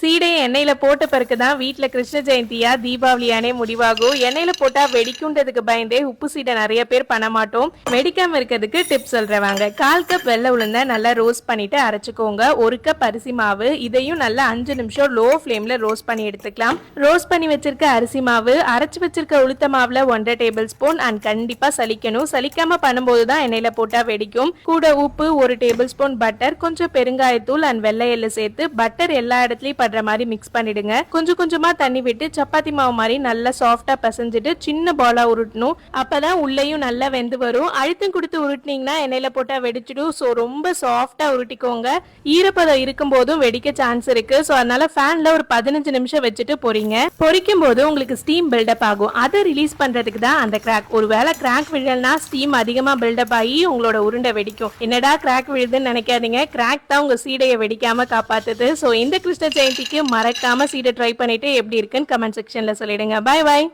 சீடையை எண்ணெயில போட்ட பிறகு தான் வீட்டுல கிருஷ்ண ஜெயந்தியா தீபாவளியானே முடிவாகும். எண்ணெயில போட்டா வெடிக்கும்ன்றதுக்கு பயந்தே உப்பு சீடை நிறைய பேர் பண்ண மாட்டோம். வெடிக்காம இருக்கிறதுக்கு டிப்ஸ் சொல்றவாங்க. 1/4 கப் வெள்ளை உளுந்த நல்லா ரோஸ்ட் பண்ணிட்டு அரைச்சுக்கோங்க. 1 கப் அரிசி மாவு, இதையும் நல்லா 5 நிமிஷம் லோ ஃபிளேம்ல ரோஸ்ட் பண்ணி எடுத்துக்கலாம். ரோஸ்ட் பண்ணி வச்சிருக்க அரிசி மாவு, அரைச்சு வச்சிருக்க உளுத்த மாவுல 1.5 டேபிள் ஸ்பூன் அண்ட் கண்டிப்பா சலிக்கணும். சலிக்காம பண்ணும்போது தான் எண்ணெயில போட்டா வெடிக்கும். கூட உப்பு, 1 டேபிள் ஸ்பூன் பட்டர், கொஞ்சம் பெருங்காயத்தூள் அண்ட் வெள்ளை எள்ளு சேர்த்து பட்டர் எல்லா இடத்துலயும் மாதிரி மிக்ஸ் பண்ணிடுங்க. கொஞ்சம் கொஞ்சமா தண்ணி விட்டு சப்பாத்தி மாவு மாதிரி நல்லா சாஃப்டா பசஞ்சிட்டு சின்ன பாலா உருட்டணும். அப்பதான் உள்ளேயும் நல்லா வெந்து வரும். அழுத்தம் கொடுத்து உருட்டினீங்கன்னா எண்ணெயில போட்டா வெடிச்சிடும். ஸோ ரொம்ப சாஃப்டா உருட்டிக்கோங்க. ஈரப்பதம் இருக்கும் போதும் வெடிக்க சான்ஸ் இருக்கு. ஸோ அதனால ஃபேன்ல ஒரு 15 நிமிஷம் வச்சுட்டு பொரிங்க. பொரிக்கும் போது உங்களுக்கு ஸ்டீம் பில்டப் ஆகும். அதை ரிலீஸ் பண்றதுக்கு தான் அந்த கிராக். ஒருவேளை கிராக் விழலனா ஸ்டீம் அதிகமா பில்டப் ஆகி உங்களோட உருண்டை வெடிக்கும். என்னடா கிராக் விழுதுன்னு நினைக்காதீங்க. கிராக் தான் உங்க சீடையை வெடிக்காம காப்பாத்துது. ஸோ இந்த கிருஷ்ண ஜெயந்திக்கு மறக்காம சீடை ட்ரை பண்ணிட்டு எப்படி இருக்குன்னு கமெண்ட் செக்ஷன்ல சொல்லிடுங்க. பாய் பாய்.